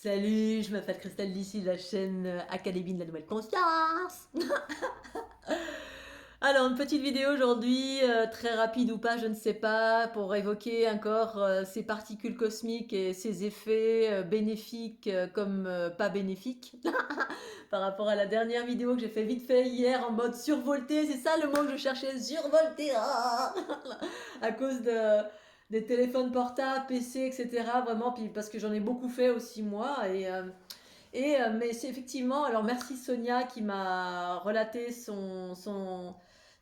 Salut, je m'appelle Christelle d'ici de la chaîne Académie de la Nouvelle Conscience. Alors, une petite vidéo aujourd'hui, très rapide ou pas, je ne sais pas, pour évoquer encore ces particules cosmiques et ces effets bénéfiques comme pas bénéfiques. Par rapport à la dernière vidéo que j'ai fait vite fait hier en mode survolté, c'est ça le mot que je cherchais, survolté, ah à cause des téléphones portables, PC, etc. Vraiment, puis parce que j'en ai beaucoup fait aussi moi mais c'est effectivement, alors merci Sonia qui m'a relaté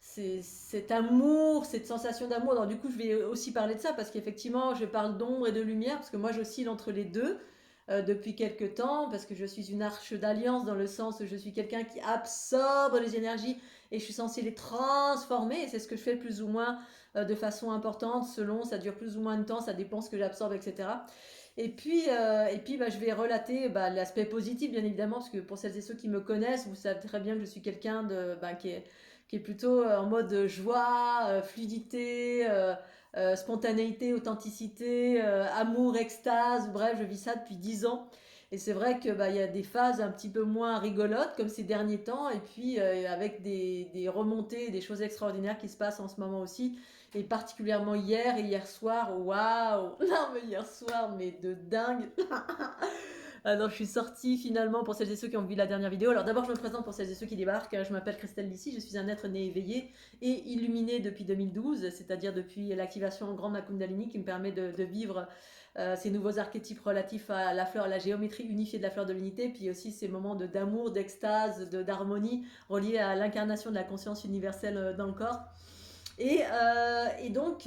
cet amour, cette sensation d'amour. Alors du coup, je vais aussi parler de ça parce qu'effectivement, je parle d'ombre et de lumière parce que moi, j'oscille entre les deux depuis quelques temps parce que je suis une arche d'alliance dans le sens où je suis quelqu'un qui absorbe les énergies et je suis censée les transformer et c'est ce que je fais plus ou moins de façon importante selon, ça dure plus ou moins de temps, ça dépend ce que j'absorbe, etc. Et puis bah, je vais relater bah, l'aspect positif, bien évidemment, parce que pour celles et ceux qui me connaissent, vous savez très bien que je suis quelqu'un qui est plutôt en mode joie, fluidité, spontanéité, authenticité, amour, extase. Bref, je vis ça depuis 10 ans. Et c'est vrai que bah, y a des phases un petit peu moins rigolotes, comme ces derniers temps, et puis avec des remontées, des choses extraordinaires qui se passent en ce moment aussi. Et particulièrement hier et hier soir, waouh! Non, mais hier soir, mais de dingue! Alors, je suis sortie finalement pour celles et ceux qui ont vu la dernière vidéo. Alors, d'abord, je me présente pour celles et ceux qui débarquent. Je m'appelle Christelle Lissy, je suis un être né éveillé et illuminé depuis 2012, c'est-à-dire depuis l'activation en Grand Ma Kundalini qui me permet de vivre ces nouveaux archétypes relatifs à la fleur, à la géométrie unifiée de la fleur de l'unité, puis aussi ces moments d'amour, d'extase, d'harmonie reliés à l'incarnation de la conscience universelle dans le corps. Et donc,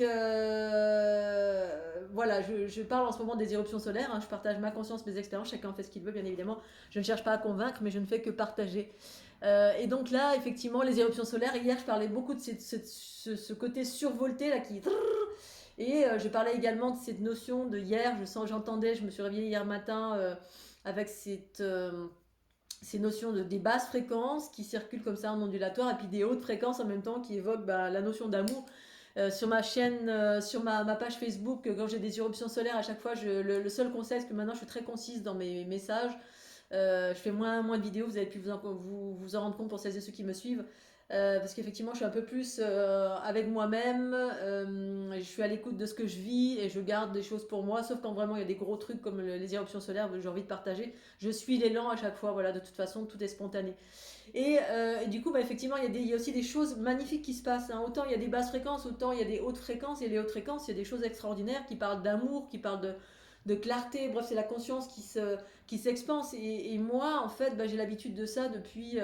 voilà, je parle en ce moment des éruptions solaires. Hein, je partage ma conscience, mes expériences. Chacun fait ce qu'il veut, bien évidemment. Je ne cherche pas à convaincre, mais je ne fais que partager. Et donc là, effectivement, les éruptions solaires. Hier, je parlais beaucoup de ce côté survolté là qui. Et je parlais également de cette notion de hier. J'entendais, je me suis réveillée hier matin avec ces notions des basses fréquences qui circulent comme ça en ondulatoire et puis des hautes fréquences en même temps qui évoquent bah, la notion d'amour. Sur ma chaîne, sur ma page Facebook, quand j'ai des éruptions solaires, à chaque fois, le seul conseil, c'est que maintenant je suis très concise dans mes messages. Je fais moins de vidéos, vous avez pu vous en rendre compte pour celles et ceux qui me suivent. Parce qu'effectivement, je suis un peu plus avec moi-même, je suis à l'écoute de ce que je vis et je garde des choses pour moi, sauf quand vraiment il y a des gros trucs comme les éruptions solaires que j'ai envie de partager. Je suis l'élan à chaque fois, voilà, de toute façon, tout est spontané. Et du coup, bah, effectivement, il y a aussi des choses magnifiques qui se passent. Hein. Autant il y a des basses fréquences, autant il y a des hautes fréquences. Et les hautes fréquences, il y a des choses extraordinaires qui parlent d'amour, qui parlent de clarté. Bref, c'est la conscience qui s'expanse. Et moi, en fait, bah, j'ai l'habitude de ça depuis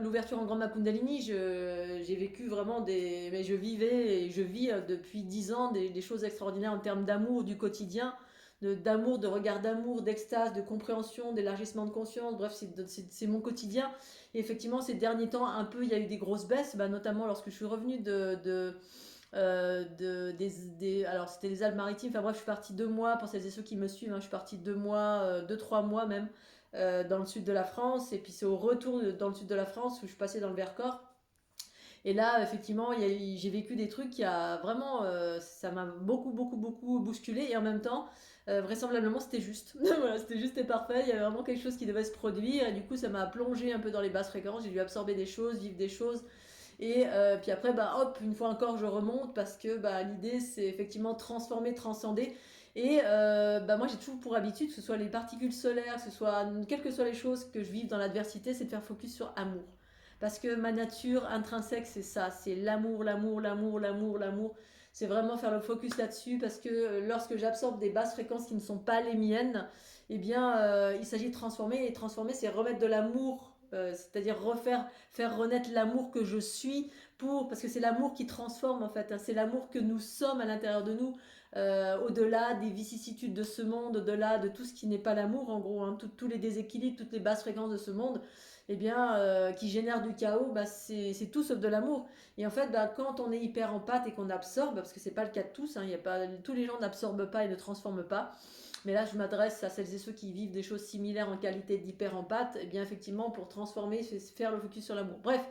l'ouverture en Grand Kundalini. J'ai vécu vraiment mais je vivais et je vis depuis 10 ans des choses extraordinaires en termes d'amour du quotidien d'amour, de regard d'amour, d'extase, de compréhension, d'élargissement de conscience. Bref, c'est mon quotidien. Et effectivement, ces derniers temps, un peu, il y a eu des grosses baisses, bah, notamment lorsque je suis revenue alors c'était les Alpes-Maritimes. Enfin bref, je suis partie 2 mois pour celles et ceux qui me suivent. Hein, je suis partie 2 mois, 2-3 mois même dans le sud de la France. Et puis c'est au retour dans le sud de la France où je suis passée dans le Vercors. Et là, effectivement, j'ai vécu des trucs qui a vraiment, ça m'a beaucoup bousculé. Et en même temps, vraisemblablement, c'était juste. Voilà, c'était juste et parfait. Il y avait vraiment quelque chose qui devait se produire. Et du coup, ça m'a plongé un peu dans les basses fréquences. J'ai dû absorber des choses, vivre des choses. Et puis après, bah, hop, une fois encore, je remonte parce que bah, l'idée, c'est effectivement transformer, transcender. Et bah, moi, j'ai toujours pour habitude, que ce soit les particules solaires, que ce soit quelles que soient les choses que je vive dans l'adversité, c'est de faire focus sur amour. Parce que ma nature intrinsèque, c'est ça, c'est l'amour, l'amour, l'amour, l'amour, l'amour. C'est vraiment faire le focus là-dessus parce que lorsque j'absorbe des basses fréquences qui ne sont pas les miennes, eh bien, il s'agit de transformer. Et transformer, c'est remettre de l'amour, c'est-à-dire faire renaître l'amour que je suis parce que c'est l'amour qui transforme en fait. Hein. C'est l'amour que nous sommes à l'intérieur de nous, au-delà des vicissitudes de ce monde, au-delà de tout ce qui n'est pas l'amour, en gros, hein, tous les déséquilibres, toutes les basses fréquences de ce monde eh bien, qui génère du chaos, bah, c'est tout sauf de l'amour. Et en fait, bah, quand on est hyper empathe et qu'on absorbe, parce que c'est pas le cas de tous, hein, y a pas, tous les gens n'absorbent pas et ne transforment pas. Mais là, je m'adresse à celles et ceux qui vivent des choses similaires en qualité d'hyper empathe. Et bien, effectivement, pour transformer, c'est faire le focus sur l'amour. Bref.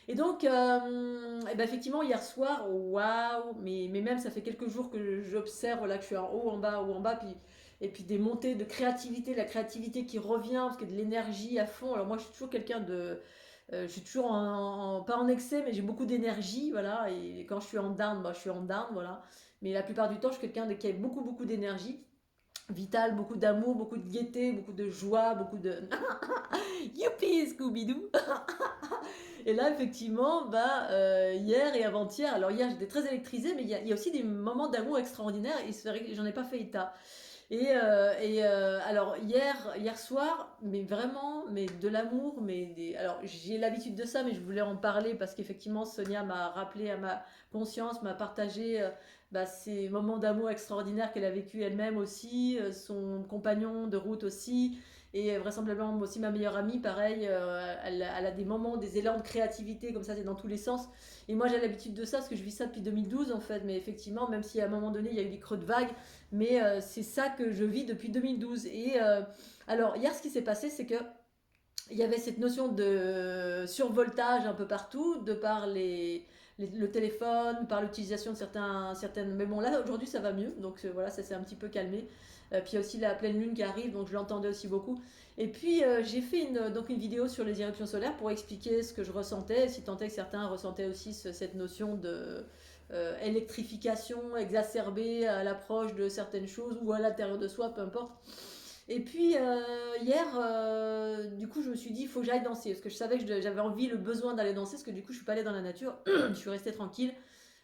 Et donc, et ben effectivement, hier soir, waouh, mais même ça fait quelques jours que j'observe là que je suis en haut, en bas, puis et puis des montées de créativité, la créativité qui revient, parce que de l'énergie à fond. Alors moi, je suis toujours quelqu'un de... je suis toujours pas en excès, mais j'ai beaucoup d'énergie, voilà. Et quand je suis en down, bah, je suis en down, voilà. Mais la plupart du temps, je suis quelqu'un qui a beaucoup, beaucoup d'énergie vitale, beaucoup d'amour, beaucoup de gaieté, beaucoup de joie, beaucoup de youpi Scooby-Doo. Et là, effectivement, bah, hier et avant-hier, alors hier j'étais très électrisée, mais il y a aussi des moments d'amour extraordinaires et c'est vrai que j'en ai pas fait état. Alors hier soir, mais vraiment, mais de l'amour, alors j'ai l'habitude de ça, mais je voulais en parler parce qu'effectivement Sonia m'a rappelé à ma conscience, m'a partagé bah, ces moments d'amour extraordinaires qu'elle a vécu elle-même aussi, son compagnon de route aussi, et vraisemblablement aussi ma meilleure amie, pareil, elle a des moments, des élans de créativité comme ça, c'est dans tous les sens. Et moi j'ai l'habitude de ça parce que je vis ça depuis 2012 en fait, mais effectivement, même si à un moment donné il y a eu des creux de vague, mais c'est ça que je vis depuis 2012. Et alors, hier, ce qui s'est passé, c'est que il y avait cette notion de survoltage un peu partout, de par le téléphone, par l'utilisation de certaines... Mais bon, là, aujourd'hui, ça va mieux. Donc voilà, ça s'est un petit peu calmé. Puis il y a aussi la pleine lune qui arrive, donc je l'entendais aussi beaucoup. Et puis j'ai fait donc une vidéo sur les éruptions solaires pour expliquer ce que je ressentais, si tant est que certains ressentaient aussi cette notion de électrification exacerbée à l'approche de certaines choses ou à l'intérieur de soi, peu importe. Et puis hier, du coup, je me suis dit, il faut que j'aille danser, parce que je savais que j'avais envie, le besoin d'aller danser, parce que du coup, je suis pas allée dans la nature, je suis restée tranquille.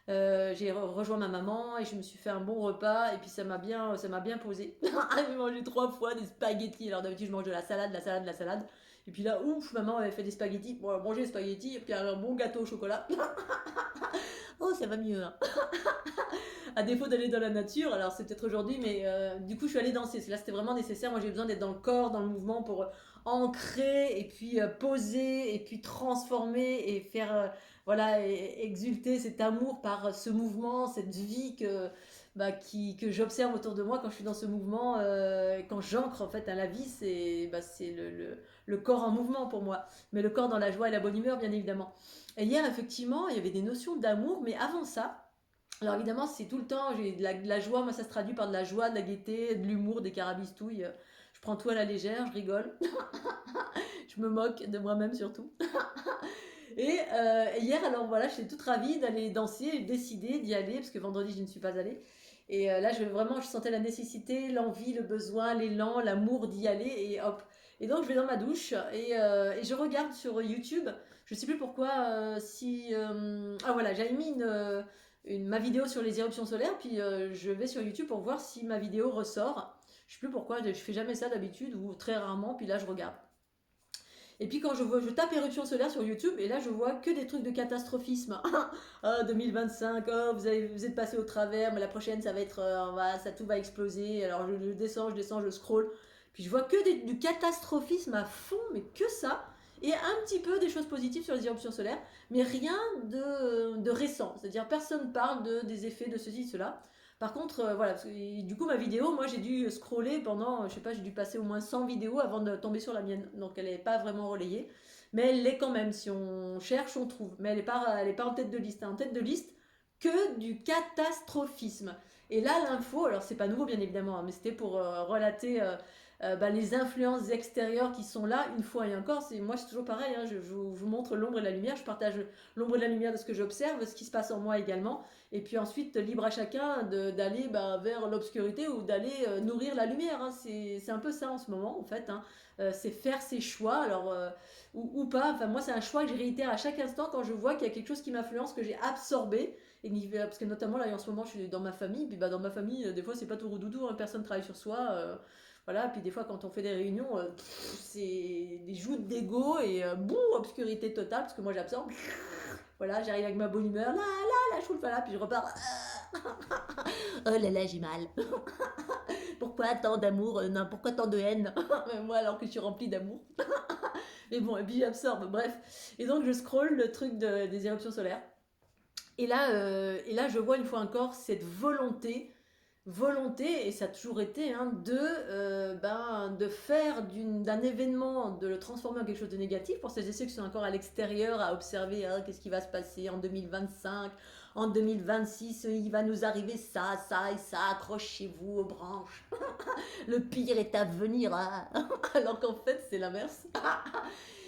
J'ai rejoint ma maman et je me suis fait un bon repas et puis ça m'a bien posé. J'ai mangé 3 fois des spaghettis. Alors d'habitude je mange de la salade, de la salade, de la salade. Et puis là, ouf, maman avait fait des spaghettis. Bon, manger des spaghettis et puis un bon gâteau au chocolat. Oh, ça va mieux, hein. À défaut d'aller dans la nature, alors c'est peut-être aujourd'hui, mais du coup je suis allée danser. Là c'était vraiment nécessaire. Moi j'ai besoin d'être dans le corps, dans le mouvement pour ancrer et puis poser et puis transformer et faire voilà exulter cet amour par ce mouvement, cette vie que j'observe autour de moi quand je suis dans ce mouvement, quand j'ancre en fait à la vie, c'est le corps en mouvement pour moi, mais le corps dans la joie et la bonne humeur bien évidemment. Et hier effectivement il y avait des notions d'amour, mais avant ça. Alors évidemment, c'est tout le temps, j'ai de la joie, moi ça se traduit par de la joie, de la gaieté, de l'humour, des carabistouilles. Je prends tout à la légère, je rigole, je me moque de moi-même surtout. Et hier, alors voilà, j'étais toute ravie d'aller danser et décider d'y aller, parce que vendredi je ne suis pas allée. Et là, je sentais la nécessité, l'envie, le besoin, l'élan, l'amour d'y aller, et hop. Et donc je vais dans ma douche et je regarde sur YouTube. Je sais plus pourquoi, ah voilà, j'avais mis ma vidéo sur les éruptions solaires, puis je vais sur YouTube pour voir si ma vidéo ressort. Je sais plus pourquoi, je fais jamais ça d'habitude, ou très rarement, puis là je regarde. Et puis quand je tape éruption solaire sur YouTube, et là je vois que des trucs de catastrophisme. Ah, 2025, oh, vous êtes passé au travers, mais la prochaine ça va être, tout va exploser. Alors je descends, je scroll. Puis je vois que du catastrophisme à fond, mais que ça. Et un petit peu des choses positives sur les éruptions solaires, mais rien de récent. C'est-à-dire personne parle des effets de ceci, cela. Par contre, voilà, du coup ma vidéo, moi j'ai dû scroller pendant, je sais pas, j'ai dû passer au moins 100 vidéos avant de tomber sur la mienne. Donc elle n'est pas vraiment relayée, mais elle l'est quand même. Si on cherche, on trouve. Mais elle est pas en tête de liste. En tête de liste, que du catastrophisme. Et là, l'info, alors c'est pas nouveau bien évidemment, hein, mais c'était pour relater les influences extérieures qui sont là une fois et encore. Moi c'est toujours pareil, hein, je vous montre l'ombre et la lumière, je partage l'ombre et la lumière de ce que j'observe, ce qui se passe en moi également, et puis ensuite libre à chacun d'aller vers l'obscurité ou d'aller nourrir la lumière, hein. C'est un peu ça en ce moment en fait, hein. C'est faire ses choix, alors ou pas. Enfin moi c'est un choix que je réitère à chaque instant quand je vois qu'il y a quelque chose qui m'influence, que j'ai absorbé. Parce que notamment là en ce moment je suis dans ma famille, puis dans ma famille des fois c'est pas tout roudoudou, hein, personne travaille sur soi, voilà. Puis des fois quand on fait des réunions, c'est des joutes d'ego et boum, obscurité totale parce que moi j'absorbe. Voilà, j'arrive avec ma bonne humeur, la choule, voilà, puis je repars. Oh là là, j'ai mal. Pourquoi tant d'amour, non, pourquoi tant de haine? Moi alors que je suis remplie d'amour. Mais bon, et puis j'absorbe, bref. Et donc je scrolle le truc des éruptions solaires. Et là, je vois une fois encore cette volonté, et ça a toujours été, hein, de faire d'un événement, de le transformer en quelque chose de négatif pour celles et ceux qui sont encore à l'extérieur à observer, hein, qu'est-ce qui va se passer en 2025. en 2026, il va nous arriver ça, ça et ça, accrochez-vous aux branches. Le pire est à venir, hein. Alors qu'en fait, c'est l'inverse.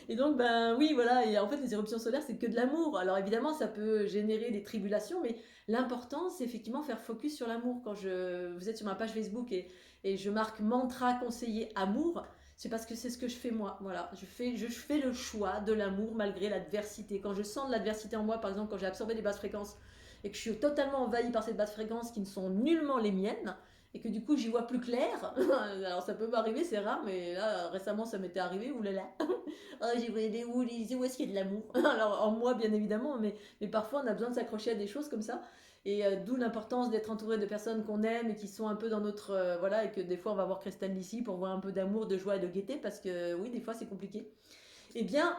Et donc, ben oui, voilà, et en fait, les éruptions solaires, c'est que de l'amour. Alors évidemment, ça peut générer des tribulations, mais l'important, c'est effectivement faire focus sur l'amour. Vous êtes sur ma page Facebook et je marque mantra conseiller amour, c'est parce que c'est ce que je fais moi. Voilà, je fais le choix de l'amour malgré l'adversité. Quand je sens de l'adversité en moi, par exemple, quand j'ai absorbé des basses fréquences et que je suis totalement envahie par ces basses fréquences qui ne sont nullement les miennes, et que du coup j'y vois plus clair, alors ça peut m'arriver, c'est rare, mais là récemment ça m'était arrivé, oulala, oh, j'ai voyé où est-ce qu'il y a de l'amour. Alors en moi bien évidemment, mais parfois on a besoin de s'accrocher à des choses comme ça, et d'où l'importance d'être entouré de personnes qu'on aime et qui sont un peu dans notre... voilà, et que des fois on va voir Christelle d'ici pour voir un peu d'amour, de joie et de gaieté, parce que oui, des fois c'est compliqué. Eh bien,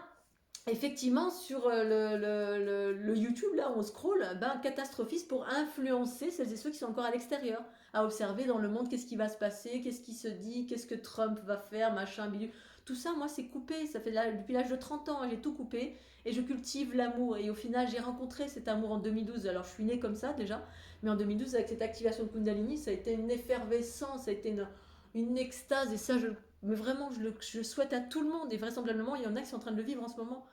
effectivement, sur le YouTube, là, où on scroll, ben, catastrophiste pour influencer celles et ceux qui sont encore à l'extérieur, à observer dans le monde qu'est-ce qui va se passer, qu'est-ce qui se dit, qu'est-ce que Trump va faire, machin, bidule. Tout ça, moi, c'est coupé. Ça fait là, depuis l'âge de 30 ans, hein, j'ai tout coupé et je cultive l'amour. Et au final, j'ai rencontré cet amour en 2012. Alors, je suis née comme ça déjà, mais en 2012, avec cette activation de Kundalini, ça a été une effervescence, ça a été une extase. Et ça, mais vraiment, je souhaite à tout le monde. Et vraisemblablement, il y en a qui sont en train de le vivre en ce moment.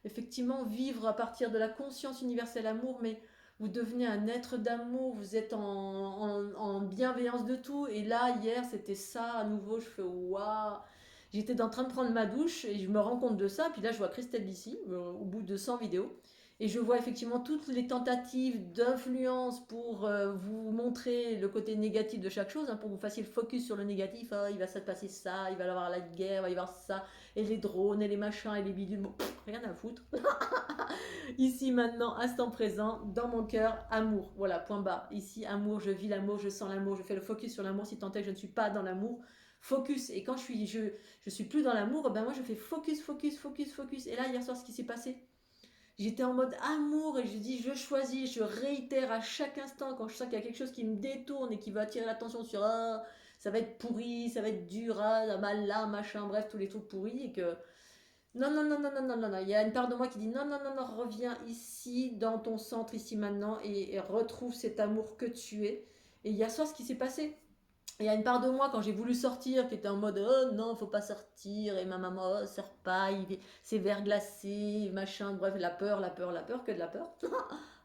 Effectivement, vivre à partir de la conscience universelle amour, mais vous devenez un être d'amour, vous êtes en bienveillance de tout. Et là, hier, c'était ça à nouveau. Je fais waouh! J'étais en train de prendre ma douche et je me rends compte de ça. Puis là, je vois Christelle d'ici, au bout de 100 vidéos. Et je vois effectivement toutes les tentatives d'influence pour vous montrer le côté négatif de chaque chose, hein, pour que vous fassiez le focus sur le négatif. Ah, il va se passer ça, il va y avoir la guerre, il va y avoir ça, et les drones, et les machins, et les bidules. Bon, rien à foutre. Ici, maintenant, instant présent, dans mon cœur, amour. Voilà, point barre. Ici, amour, je vis l'amour, je sens l'amour, je fais le focus sur l'amour. Si tant est que je ne suis pas dans l'amour, focus. Et quand je suis plus dans l'amour, ben moi, je fais focus, focus, focus, focus. Et là, hier soir, ce qui s'est passé, j'étais en mode amour et je dis je choisis, je réitère à chaque instant quand je sens qu'il y a quelque chose qui me détourne et qui va attirer l'attention sur ah, ça va être pourri, ça va être dur, ah, mal là, machin, bref, tous les trucs pourris et que non, non, non, non, non, non, non, non. Il y a une part de moi qui dit non, non, non, non, reviens ici, dans ton centre, ici maintenant, et retrouve cet amour que tu es. Et hier soir, ce qui s'est passé. Il y a une part de moi, quand j'ai voulu sortir, qui était en mode oh non, faut pas sortir, et ma maman, oh, sors pas, c'est verglacé, machin, bref, la peur, la peur, la peur, que de la peur.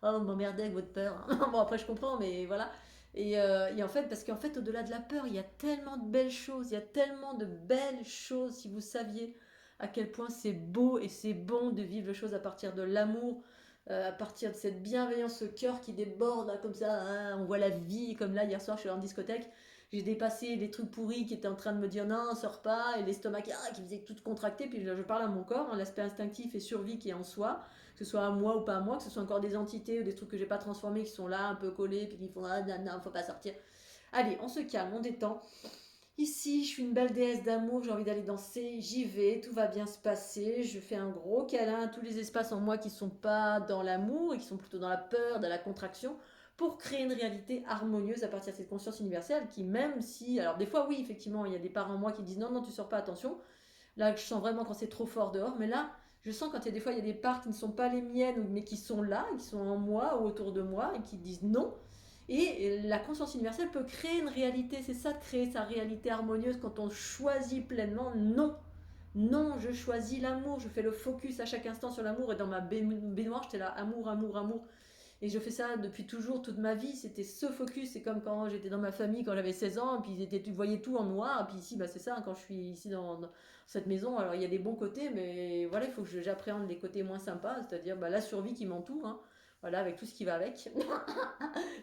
Oh, m'emmerdez avec votre peur. Bon, après, je comprends, mais voilà. Et en fait, parce qu'en fait, au-delà de la peur, il y a tellement de belles choses, il y a tellement de belles choses, si vous saviez à quel point c'est beau et c'est bon de vivre les choses à partir de l'amour, à partir de cette bienveillance, ce cœur qui déborde, là, comme ça, hein, on voit la vie, comme là, hier soir, je suis en discothèque, j'ai dépassé les trucs pourris qui étaient en train de me dire non, sors pas, et l'estomac qui faisait tout contracter, puis je parle à mon corps, hein, l'aspect instinctif et survie qui est en soi, que ce soit à moi ou pas à moi, que ce soit encore des entités ou des trucs que j'ai pas transformés qui sont là, un peu collés, puis qui font ah non, non, faut pas sortir. Allez, on se calme, on détend. Ici, je suis une belle déesse d'amour, j'ai envie d'aller danser, j'y vais, tout va bien se passer. Je fais un gros câlin à tous les espaces en moi qui ne sont pas dans l'amour et qui sont plutôt dans la peur, dans la contraction, pour créer une réalité harmonieuse à partir de cette conscience universelle qui, même si. Alors, des fois, oui, effectivement, il y a des parts en moi qui disent non, non, tu sors pas, attention. Là, je sens vraiment quand c'est trop fort dehors, mais là, je sens quand il y a des fois, il y a des parts qui ne sont pas les miennes, mais qui sont là, qui sont en moi ou autour de moi et qui disent non. Et la conscience universelle peut créer une réalité, c'est ça de créer sa réalité harmonieuse quand on choisit pleinement. Non, non, je choisis l'amour, je fais le focus à chaque instant sur l'amour et dans ma baignoire, j'étais là, amour, amour, amour. Et je fais ça depuis toujours, toute ma vie, c'était ce focus, c'est comme quand j'étais dans ma famille quand j'avais 16 ans, et puis tu voyais tout en noir, et puis ici, bah, c'est ça, quand je suis ici dans cette maison, alors il y a des bons côtés, mais voilà, il faut que j'appréhende les côtés moins sympas, c'est-à-dire bah, la survie qui m'entoure, hein, voilà, avec tout ce qui va avec.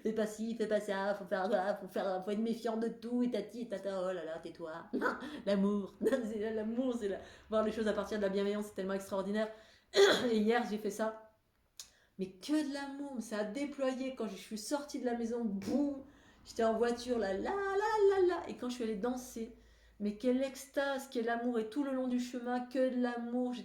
Fais pas ci, fais pas ça, faut être méfiant de tout, et tati, et tata, oh là là, tais-toi. L'amour, l'amour, voir les choses à partir de la bienveillance, c'est tellement extraordinaire. Et hier, j'ai fait ça, mais que de l'amour, ça a déployé quand je suis sortie de la maison, boum, j'étais en voiture, là, là, là, là, là, et quand je suis allée danser, mais quelle extase, quel amour, et tout le long du chemin, que de l'amour,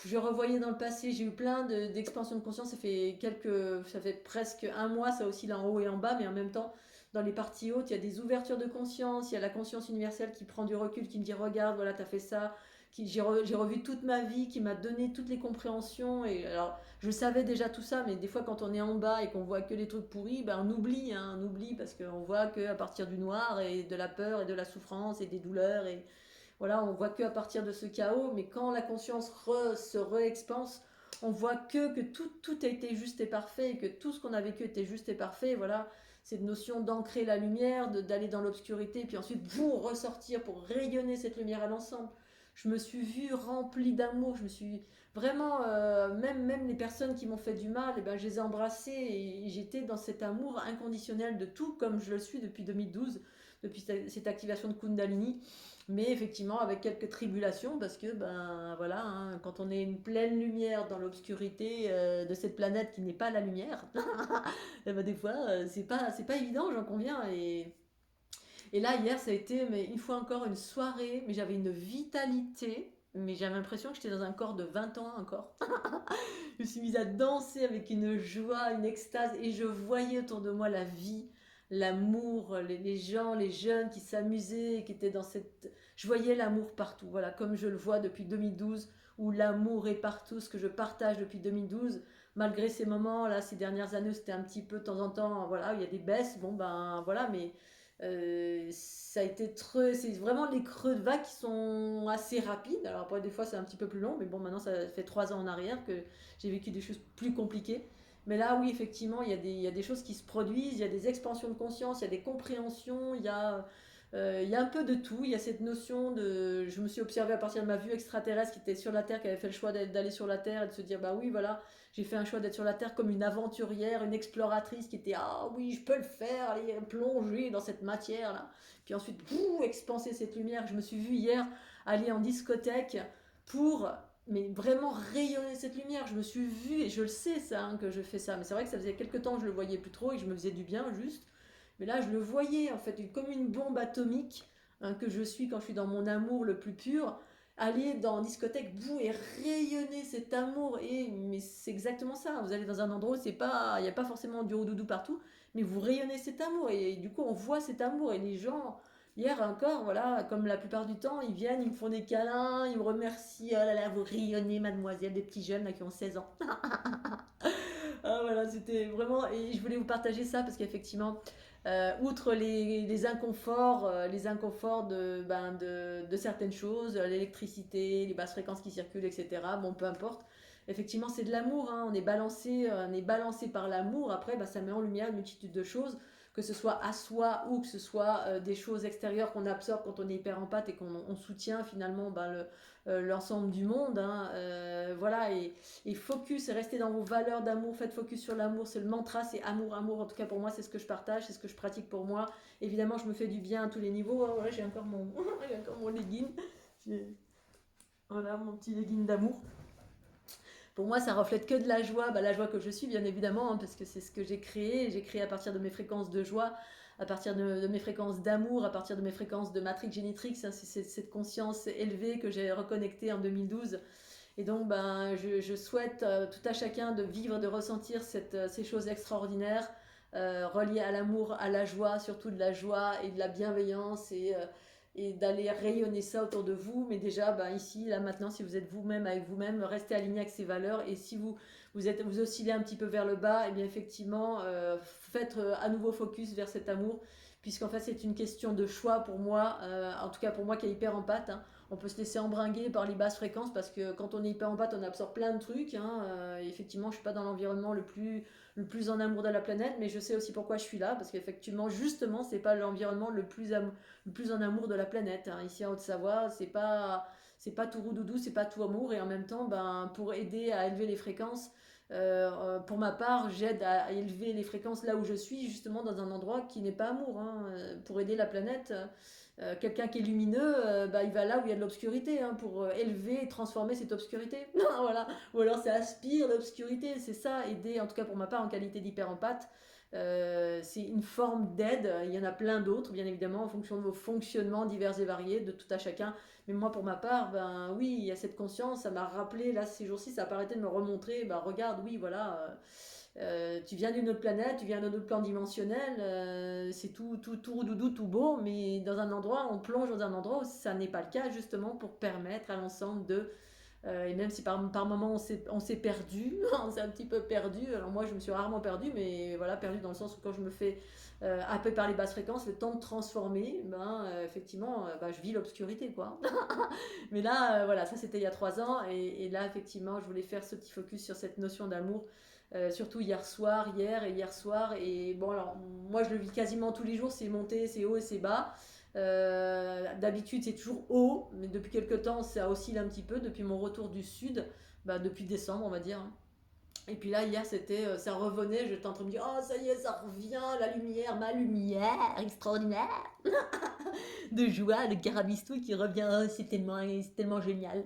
je revoyais dans le passé, j'ai eu plein d'expansions de conscience, ça fait presque un mois, ça aussi là en haut et en bas, mais en même temps, dans les parties hautes, il y a des ouvertures de conscience, il y a la conscience universelle qui prend du recul, qui me dit regarde, voilà, t'as fait ça, j'ai revu toute ma vie, qui m'a donné toutes les compréhensions. Et alors, je savais déjà tout ça, mais des fois, quand on est en bas et qu'on voit que les trucs pourris, ben, on oublie parce qu'on voit qu'à partir du noir et de la peur et de la souffrance et des douleurs. Et voilà, on voit qu'à partir de ce chaos, mais quand la conscience se re-expanse, on voit que tout a été juste et parfait, et que tout ce qu'on a vécu était juste et parfait. Et voilà, cette notion d'ancrer la lumière, d'aller dans l'obscurité, puis ensuite pour ressortir, pour rayonner cette lumière à l'ensemble. Je me suis vue remplie d'amour, je me suis vraiment, même les personnes qui m'ont fait du mal, eh ben, je les ai embrassées et j'étais dans cet amour inconditionnel de tout, comme je le suis depuis 2012, depuis cette activation de Kundalini. Mais effectivement, avec quelques tribulations, parce que ben voilà, hein, quand on est une pleine lumière dans l'obscurité de cette planète qui n'est pas la lumière, et ben des fois c'est pas évident, j'en conviens. Et là hier ça a été, mais une fois encore, une soirée, mais j'avais une vitalité. Mais j'avais l'impression que j'étais dans un corps de 20 ans encore. Je me suis mise à danser avec une joie, une extase, et je voyais autour de moi la vie, l'amour, les gens, les jeunes qui s'amusaient, qui étaient dans cette... Je voyais l'amour partout, voilà, comme je le vois depuis 2012, où l'amour est partout, ce que je partage depuis 2012, malgré ces moments, là, ces dernières années, c'était un petit peu de temps en temps, voilà, il y a des baisses, bon ben voilà, mais ça a été c'est vraiment les creux de vague qui sont assez rapides. Alors après des fois c'est un petit peu plus long, mais bon maintenant ça fait 3 ans en arrière que j'ai vécu des choses plus compliquées. Mais là oui effectivement il y a des choses qui se produisent, il y a des expansions de conscience, il y a des compréhensions, il y a un peu de tout. Il y a cette notion de... Je me suis observée à partir de ma vue extraterrestre qui était sur la Terre, qui avait fait le choix d'aller sur la Terre et de se dire, bah oui, voilà, j'ai fait un choix d'être sur la Terre comme une aventurière, une exploratrice qui était, ah oui, je peux le faire, aller plonger dans cette matière-là. Puis ensuite, expanser cette lumière. Je me suis vue hier aller en discothèque pour... Mais vraiment rayonner cette lumière. Je me suis vue, et je le sais ça, hein, que je fais ça. Mais c'est vrai que ça faisait quelques temps que je le voyais plus trop et que je me faisais du bien juste. Mais là, je le voyais, en fait, comme une bombe atomique, hein, que je suis quand je suis dans mon amour le plus pur, aller dans une discothèque, bout, et rayonner cet amour. Mais c'est exactement ça. Vous allez dans un endroit où il n'y a pas forcément du doudou partout, mais vous rayonnez cet amour. Et du coup, on voit cet amour. Et les gens, hier encore, voilà, comme la plupart du temps, ils viennent, ils me font des câlins, ils me remercient. Oh là là, vous rayonnez, mademoiselle, des petits jeunes là, qui ont 16 ans. Ah, voilà, c'était vraiment. Et je voulais vous partager ça parce qu'effectivement, outre les inconforts de certaines choses, l'électricité, les basses fréquences qui circulent, etc. Bon, peu importe. Effectivement, c'est de l'amour, hein. On est balancé par l'amour. Après, bah, ça met en lumière une multitude de choses, que ce soit à soi ou que ce soit des choses extérieures qu'on absorbe quand on est hyper empathe et qu'on soutient finalement bah, l'ensemble du monde, hein. Voilà, et focus, et restez dans vos valeurs d'amour, faites focus sur l'amour, c'est le mantra, c'est amour, amour. En tout cas pour moi, c'est ce que je partage, c'est ce que je pratique pour moi. Évidemment, je me fais du bien à tous les niveaux, hein. Voilà, j'ai encore mon, j'ai encore mon legging. Voilà, mon petit legging d'amour. Pour moi, ça reflète que de la joie, bah, la joie que je suis, bien évidemment, hein, parce que c'est ce que j'ai créé. J'ai créé à partir de mes fréquences de joie, à partir de mes fréquences d'amour, à partir de mes fréquences de matrix génétrix, hein, c'est cette conscience élevée que j'ai reconnectée en 2012. Et donc, ben, je souhaite tout à chacun de vivre, de ressentir ces choses extraordinaires, reliées à l'amour, à la joie, surtout de la joie et de la bienveillance, et d'aller rayonner ça autour de vous. Mais déjà, ben, ici, là, maintenant, si vous êtes vous-même avec vous-même, restez aligné avec ces valeurs. Et si vous oscillez un petit peu vers le bas, et bien effectivement, faites à nouveau focus vers cet amour, puisqu'en fait, c'est une question de choix pour moi, en tout cas pour moi qui est hyper empathe, hein. On peut se laisser embringuer par les basses fréquences parce que quand on est hyper empathe, on absorbe plein de trucs, hein. Effectivement, je suis pas dans l'environnement le plus en amour de la planète, mais je sais aussi pourquoi je suis là, parce qu'effectivement, justement, c'est pas l'environnement le plus en amour de la planète, hein. Ici en Haute-Savoie, c'est pas tout roudoudou, c'est pas tout amour, et en même temps, ben, pour aider à élever les fréquences, pour ma part, j'aide à élever les fréquences là où je suis, justement dans un endroit qui n'est pas amour, hein. Pour aider la planète, quelqu'un qui est lumineux, bah, il va là où il y a de l'obscurité, hein, pour élever et transformer cette obscurité. Voilà. Ou alors ça aspire l'obscurité, c'est ça, aider, en tout cas pour ma part, en qualité d'hyperempathe. C'est une forme d'aide, il y en a plein d'autres, bien évidemment, en fonction de vos fonctionnements divers et variés, de tout à chacun. Mais moi, pour ma part, ben oui, il y a cette conscience, ça m'a rappelé, là, ces jours-ci, ça a pas arrêté de me remontrer, ben regarde, oui, voilà. Tu viens d'une autre planète, tu viens d'un autre plan dimensionnel, c'est tout doudou, tout beau, mais dans un endroit, on plonge dans un endroit où ça n'est pas le cas, justement pour permettre à l'ensemble de et même si par moment on s'est perdu, on s'est un petit peu perdu. Alors moi je me suis rarement perdu, mais voilà, perdu dans le sens où quand je me fais happer par les basses fréquences, le temps de transformer, effectivement, je vis l'obscurité quoi. Mais là, voilà, ça c'était il y a 3 ans, et là effectivement je voulais faire ce petit focus sur cette notion d'amour. Surtout hier soir, et bon alors moi je le vis quasiment tous les jours, c'est monté, c'est haut et c'est bas. D'habitude, c'est toujours haut, mais depuis quelques temps, ça oscille un petit peu. Depuis mon retour du sud, depuis décembre, on va dire. Et puis là, hier, ça revenait. J'étais en train de me dire, oh, ça y est, ça revient, la lumière, ma lumière extraordinaire de joie, le carabistou qui revient. Oh, c'est tellement génial.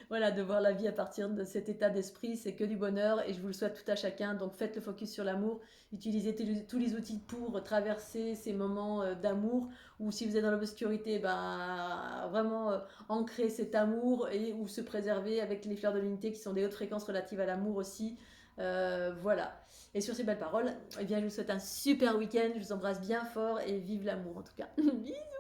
Voilà, de voir la vie à partir de cet état d'esprit, c'est que du bonheur, et je vous le souhaite tout à chacun. Donc faites le focus sur l'amour, utilisez tous les outils pour traverser ces moments d'amour, ou si vous êtes dans l'obscurité, vraiment ancrer cet amour, et ou se préserver avec les fleurs de l'unité qui sont des hautes fréquences relatives à l'amour aussi. Voilà. Et sur ces belles paroles, eh bien, je vous souhaite un super week-end, je vous embrasse bien fort et vive l'amour en tout cas. Bisous.